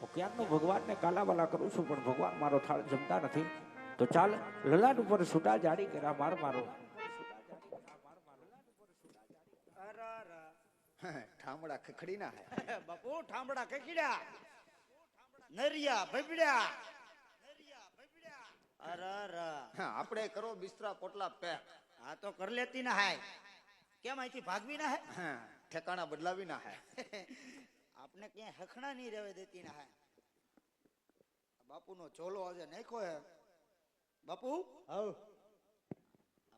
હું ક્યારનો ભગવાનને કાલાવાલા કરું છું પણ ભગવાન મારો થાળ જમતા નથી. તો ચાલ લલાટ ઉપર છૂટા જાડી કર્યા માર મારો. ઠામડા ખખડી ના હે બાપુ ઠામડા ખખડ્યા નરિયા ભબડ્યા આપણે કરો બિસ્તરા પોટલા પેક. હા તો કર લેતી ના હાય કેમ અહીંથી ભાગવી ના હે ઠેકાણા બદલાવી ના હે આપણે ક્યાંય હખણા નહીં રહેવા દેતી ના હાય. બાપુનો ચોલો આજે નાખ્યો હે બાપુ હવ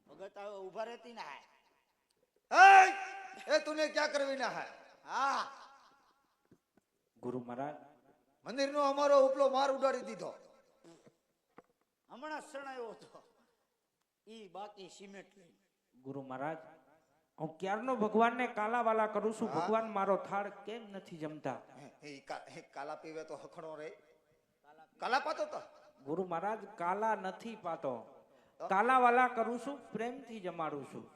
ભગત આવે ઉભા રહેતી ના હાય. એ તુને ક્યાં કરવી ના હે? હા ગુરુ મહારાજ મંદિરનો અમારો ઉપલો માર ઉડાડી દીધો. હમણાં સણાયો હતો ઈ બાકી સિમેન્ટ લઈને. ગુરુ મહારાજ હું ક્યારનો ભગવાનને કાલાવાલા કરું છું. ભગવાન મારો થાળ કેમ નથી જમતા? કાલા પીવે તો હખણો રે. કાલા પાતો તો ગુરુ મહારાજ કાલા નથી પાતો. કાલાવાલા કરું છું, પ્રેમથી જમાડું છું.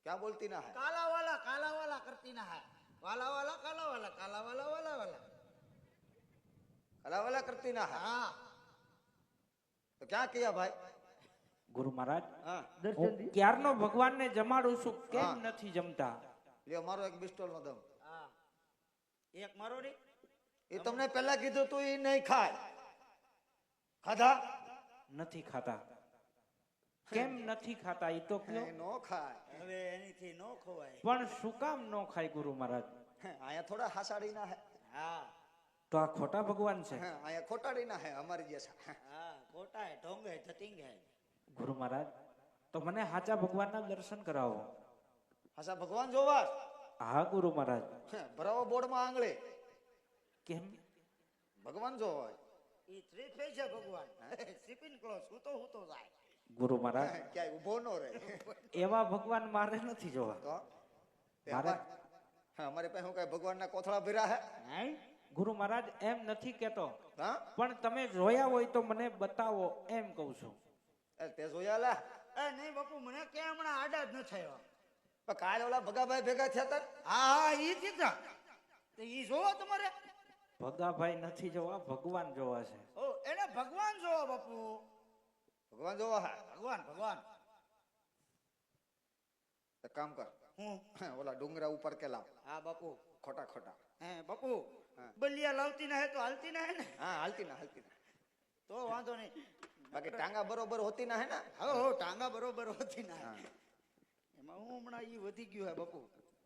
ક્યાં બોલતી ના હે? કાલા વાલા કરતી ના હાય. વાલા વાલા કાલા વાલા કાલા વાલા વાલા વાલા. કાલાવાલા કરતી ના હે? હા તો ક્યાં કિયા ભાઈ? ગુરુ મહારાજ હા હું ક્યારનો ભગવાનને જમાડું છું, કેમ નથી જમતા? લ્યો મારો એક બિસ્ટોલ નો દમ. હા એક મારો રે એ તમને પહેલા કીધું તું એ નહીં ખાય. ખાધા? નથી ખાતા. કેમ નથી ખાતા એ તો કયો. નો ખાય. હવે એનીથી નો ખવાય. પણ શું કામ ન ખાય ગુરુ મહારાજ? અહીંયા થોડા હાસાડી ના હે. હા તો આ ખોટા ભગવાન છે. અહીંયા ખોટાડી ના હે અમારી જેસા. હા ખોટા હે ઢોંગ હે ધતિંગ હે. ગુરુ મહારાજ તો મને સાચા ભગવાનના દર્શન કરાવો. હાસા ભગવાન જોવા? હા ગુરુ મહારાજ. ભરાવો બોર્ડમાં આંગળી. કેમ? ભગવાન જોવા ઈ થ્રી ફેસ છે ભગવાન. સિપિન ક્લોઝ હુતો જાય. ગુરુ મહારાજ ક્યાંય ઉભો નો રહે. એવા ભગવાન મારે નથી જોવા. તો મારે અમારી પાસે હું કઈ ભગવાનના કોથળા ભર્યા હે? હે ગુરુ મહારાજ એમ નથી કેતો, હા પણ તમે જોયા હોય તો મને બતાવો એમ કહું છું. તે જોયા લા? એ નહીં બાપુ મને ક્યાં હમણાં આડા જ ન થયો. પણ કાલે ઓલા ભગાભાઈ ભેગા થયા તા. હા હા ઈ કીધા તો ઈ જોવો તમારે. ભગાભાઈ નથી જોવા, ભગવાન જોવા છે. ઓ એને ભગવાન જોવો બાપુ. ભગવાન જોવા હા? ભગવાન એક કામ કર, હું ઓલા ડુંગરા ઉપર કે લાવ. હા બાપુ. ખોટા ખોટા. હે બાપુ હા. બલિયા લાવતી ના હે તો હાલતી ના હે ને. હા હાલતી ના. તો વાંધો નહીં. બાકી ટાંગા બરોબર હોતી ના હે ને. હો ટાંગા બરોબર હોતી ના હે. હા. એમાં હું હમણાં ઈ વધી ગયું હે બાપુ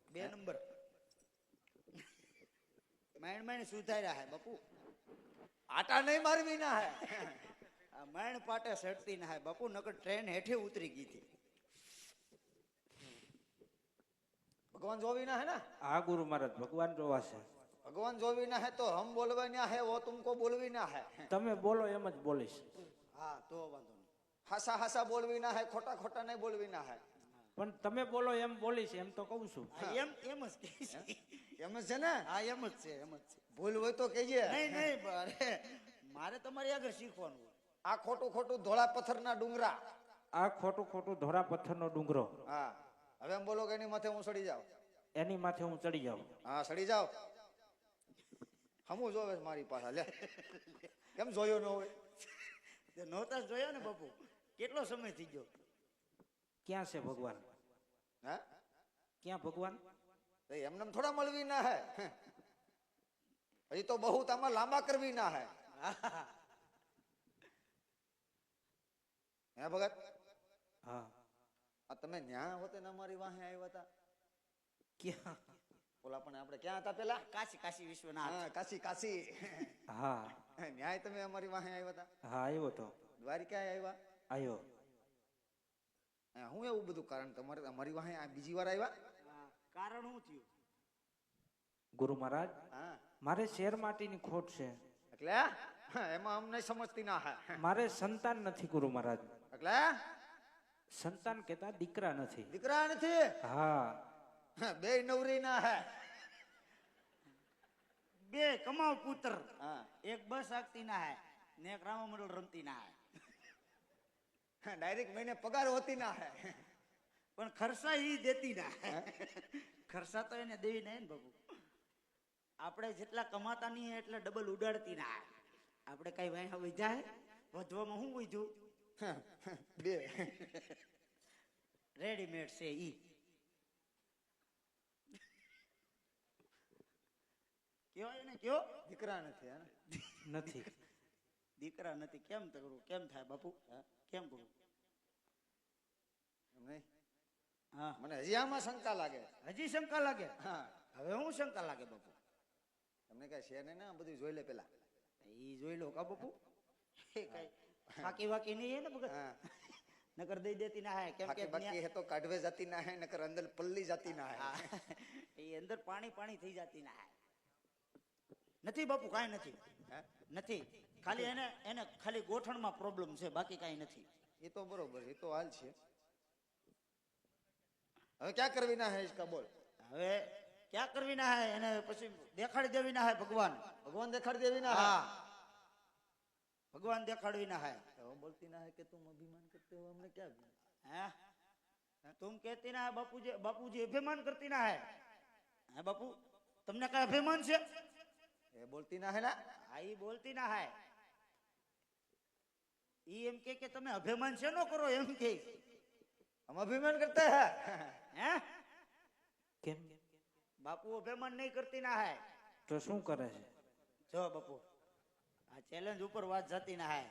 2 નંબર. માઇન્ડ સુધાર્યા હે બાપુ. આટા નહીં મારવી ના હે. આ માઇન્ડ પાટે સડતી ના હે બાપુ નકર ટ્રેન હેઠે ઉતરી ગઈ હતી. ભગવાન જોવી ના હે ને. હા ગુરુ મહારાજ ભગવાન જોવા છે. ભગવાન જોવી ના હે તો હમ બોલવા ના હે વો તુમકો બોલવી ના હે. તમે બોલો એમ જ બોલીશ. હા તો વાંધો નહીં. હાસા હાસા બોલવી ના હે, ખોટા ખોટા નહીં બોલવી ના હે. પણ તમે બોલો એમ બોલીશ એમ તો કહું છું. એમ જ કહીશ. એમ જ છે ને. હા એમ જ છે. ભૂલ હોય તો કહીએ. નહીં અરે મારે તમારી આગળ શીખવાનું હોય. આ ખોટું ખોટું ધોળા પથ્થરના ડુંગરા. આ ખોટું ધોરા પથ્થરનો ડુંગરો. હા હવે એમ બોલો કે એની માથે હું સડી જાઉં. એની માથે હું ચડી જાઉં. હા સડી જાવ. હમું જોવે છે મારી પાસે. લે કેમ જોયો ન હોય? તે નહોતા જોયા ને બાપુ કેટલો સમય થઈ ગયો. ક્યાં છે ભગવાન? હા ક્યાં ભગવાન? એમને થોડા મળવી ના હે. હજી તો બહુ આમાં લાંબા કરવી ના હે. હે ભગત? હા. આ તમે ન્યા હોતે ને અમારી વાહે આવ્યા હતા. ક્યાં? ઓલા પણ આપણે ક્યાં હતા પેલા? કાશી વિશ્વનાથ. હા કાશી. હા ન્યાય તમે અમારી વાહે આવ્યા હતા. હા આવ્યો તો. દ્વારિકા આવ્યા. આવ્યો. હું એવું બધું કારણ તમારે અમારી વાહે આ બીજી વાર આવ્યા? કારણ શું થયું? ગુરુ મહારાજ હા મારે શેર માટીની ખોટ છે. એટલે એમાં અમને સમજતી ના હે. મારે સંતાન નથી ગુરુ મહારાજ. એટલે સંતાન કેતા દીકરા નથી. દીકરા નથી? હા. બે નવરી ના હે. 2 કમાવ પુત્ર. હા એક બસ આગતી ના હે ને એક રામા મંડળ રમતી ના હે. ડાયરેક્ટ મહિને પગાર હોતી ના હે. પણ ખર્ચા ઈ દેતી ના હે. ખર્ચા તો એને દેવી ના હે ને બાપુ. આપણે જેટલા કમાતા નહીં એટલે ડબલ ઉડાડતી ના આવે. આપણે કઈ વાહ વિધા વધવામાં શું વિધું? બે રેડીમેડ છે ઈ. કયો એને કયો? દીકરા નથી હે નથી. દીકરા નથી. કેમ કરું? કેમ થાય બાપુ? કેમ કરું? નહીં હા, મને હજી આમાં શંકા લાગે. હજી શંકા લાગે? હા હવે હું શંકા લાગે બાપુ? તમને કઈ છે ને ના બધું જોઈ લે પેલા. ઈ જોઈ લો કા બાપુ. એ કઈ ફાકી વાકી નહીં હે ને ભગત? હા નકર દઈ દેતી ના હે. કેમ કે બાકી હે તો કાઢવે જાતી ના હે નકર અંદર પલ્લી જાતી ના હે. એ અંદર પાણી પાણી થઈ જાતી ના હે. નથી બાપુ, કાંઈ નથી. નથી, ખાલી એને ખાલી ગોઠણમાં પ્રોબ્લેમ છે, બાકી કાંઈ નથી. એ તો બરોબર, એ તો હાલ છે. હવે ક્યાં કરવી ના હે इसका બોલ? હવે ક્યાં કરવી ના હે? એને પછી દેખાડી દેવી ના હે ભગવાન. ભગવાન દેખાડી દેવી ના હે. હા, ભગવાન દેખાડવી ના હે. वो बोलती ना है कि तुम अभिमान करते हो, हमने क्या हैं? तुम कहती ना है बापूजी, बापूजी अभिमान करती ना है. हैं बापू, તમને કઈ અભિમાન છે? ये बोलती ना है ना. આ ઈ બોલતી ના હે. ઈ એમ કે તમે અભિમાન છે નો કરો એમ કે. हम अभिमान करते हैं. हैं? કેમ? બાપુ અભિમાન નહીં કરતી ના હે. તો શું કરે છે? જો બાપુ, આ ચેલેન્જ ઉપર વાત જતી ના હે.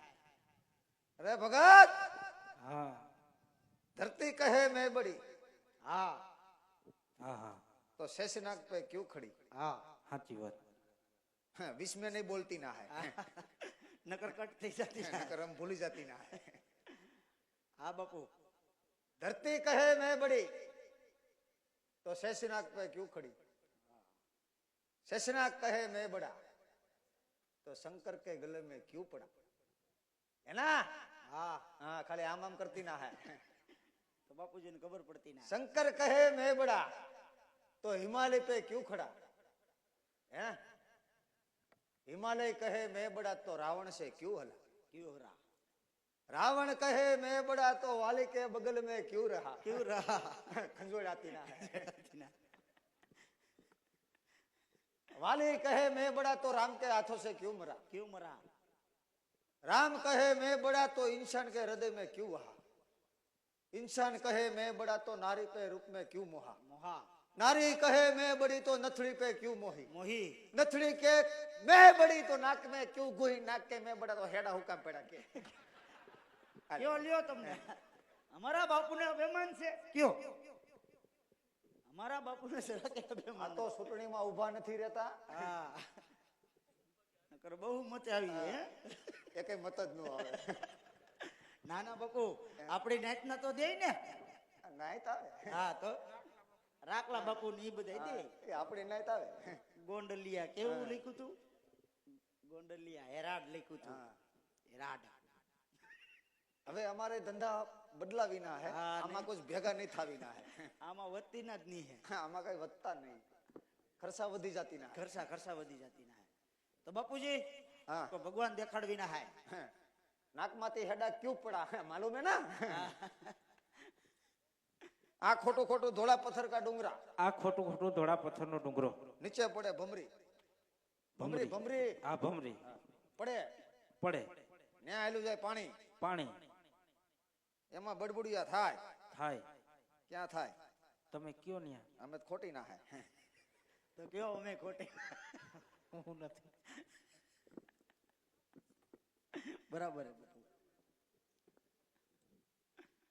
अरे भगत, હા धरती कहे मैं बड़ी હા હા હા, तो शेषनाग पे क्यों खड़ी. હા, સાચી વાત. विष में नहीं बोलती ना है. નકર કટ થઈ જતી ના. नकर हम भूली जाती ना है. હા બાપુ, धरती कहे मैं बड़ी तो शेषनाग पे क्यों खड़ी. शेषनाग कहे मैं बड़ा तो शंकर के गले में क्यों पड़ा. है ना. હા हाँ खाली आम आम करती ना है. તો બાપુજીને ખબર પડતી ના. शंकर कहे मैं बड़ा तो हिमालय पे क्यों खड़ा. है. हिमालय कहे मैं बड़ा तो रावण से क्यों हला. ક્યું રહા? रावण कहे मैं बड़ा तो वाली के बगल में क्यों रहा. ક્યું રહા? खंजोड़ आती ना है. वाली कहे मैं बड़ा तो राम के हाथों से क्यों मरा. ક્યું મરા? राम कहे मैं बड़ा तो इंसान के हृदय में क्यों वहा. इंसान कहे मैं बड़ा तो नारी पे रूप में क्यों मोहा. મોહા नारी कहे मैं बड़ी तो नथड़ी पे क्यों मोही. મોહી. नथड़ी के मैं बड़ी तो नाक में क्यों गोही. नाक के मैं बड़ा तो हेड़ा हुकाम पेड़ा के. કયો લ્યો તમને? અમારા બાપુને અભિમાન છે? કયો? અમારા બાપુને જરા કે આ અભિમાન તો ચૂંટણીમાં ઊભા નથી રહેતા. હા, નકર બહુ મત આવી હે. એકે મત જ ન આવે. નાના બાપુ આપણી નાચના તો દે ને. નાઈત આવે. હા તો રાખલા બાપુ ને ઈ બધા દે. એ આપણી નાઈત આવે. ગોંડલિયા કેવું લખ્યું તું? ગોંડલિયા હેરાડ લખ્યું તું. હા. હેરાડ. હવે અમારે ધંધા બદલાવી ના હે. હા, આમાં કોઈ ભેગા નહીં થાવી ના હે. આમાં વધતી ના જ નહીં હે. આમાં કઈ વધતા નહીં. ખર્ચા વધી જાતી ના હે. ખર્ચા વધી જતી ના હે. તો બાપુજી હા. તો ભગવાન દેખાડવી ના હે. નાકમાંથી હેડા ક્યું પડા હે માલુમ હે ના. આ ખોટું ખોટું ધોળા પથ્થર કા ડુંગરા. આ ખોટું ખોટું ધોળા પથ્થરનો ડુંગરો. નીચે પડે ભમરી. ભમરી ભમરી આ ભમરી પડે. પડે. ન્યા આયલું જાય પાણી. પાણી એમાં બડબુડિયા થાય. થાય. ક્યાં થાય. તમે કયો ન્યા. અમે તો ખોટી ના હે. તો કયો અમે ખોટી. હું નથી. બરાબર હે બાપુ.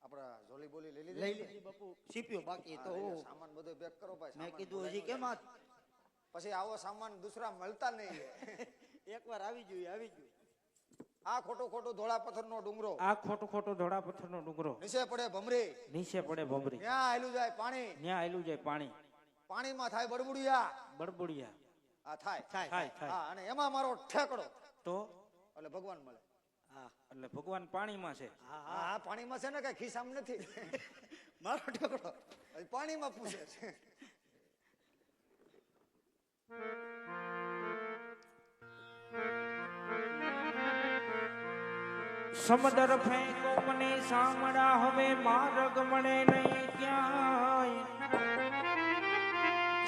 આપડા ઝોલી બોલી લઈ લઈ લીધી. લે બાપુ. સીપ્યો બાકી તો હા, સામાન બધો પેક કરો ભાઈ. મેં સામાન કીધું ભૂલાઈ હજી ન કેમ જાય. પછી આવો સામાન દુસરા મળતા નહીં. એકવાર આવી જોઈએ આવી જોઈએ. આ ખોટું ખોટું ધોળા પથ્થરનો ડુંગરો. આ ખોટું ખોટું ધોળા પથ્થરનો ડુંગરો. નીચે પડે ભમરી. નીચે પડે ભમરી. ત્યાં આયલું જાય પાણી. ન્યા આયલું જાય પાણી. પાણીમાં થાય બડબુડિયા. બડબુડિયા આ થાય. થાય થાય થાય. થાય. હા, અને એમાં મારો ઠેકડો તો એટલે ભગવાન મળે. હા એટલે ભગવાન પાણીમાં છે. હા હા હા. આ પાણીમાં છે ને કઈ ખિસ્સામાં નથી. મારો ઠોકરો. હજી પાણીમાં પૂછે છે. સમદર ફેંકો મને સામડા હવે માર્ગ મળે નહીં ક્યાંય.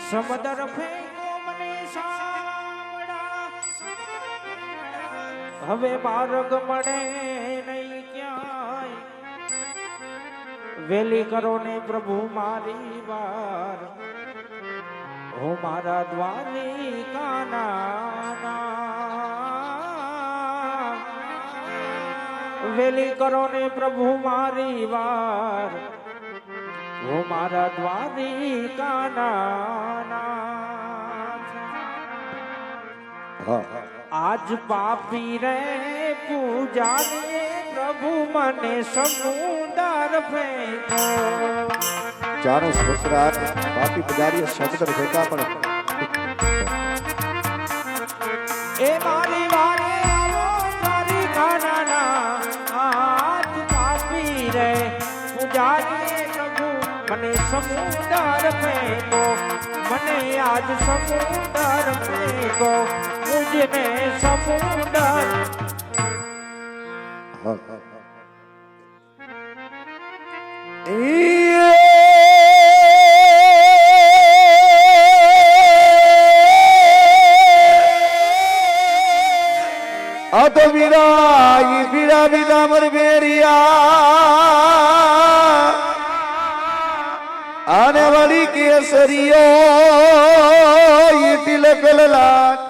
સમદર ફેંકો મને સામડા હવે માર્ગ મળે નહીં ક્યાંય વેલી કરો ને પ્રભુ મારી વાર હો મારા દ્વારિકાના વેલી કરો ને પ્રભુ મારી વાર હો મારા દ્વારિકાના આજ પાપી રે પૂજાને પ્રભુ મને સમુદર ફેંકો જાનો સસરા પાપી પધારીએ સમુદ્ર ભેગા પણ એ મારી વારે આવો મારી કાનાના આજ પાપી રે પૂજાને પ્રભુ મને સમુદર ફેંકો મને આજ સમુદર ફેંકો મુજને સમુદર આ તો બીડા બીડા મર બેરિયા આને વાળી કેસરીઓ તિલક લાગ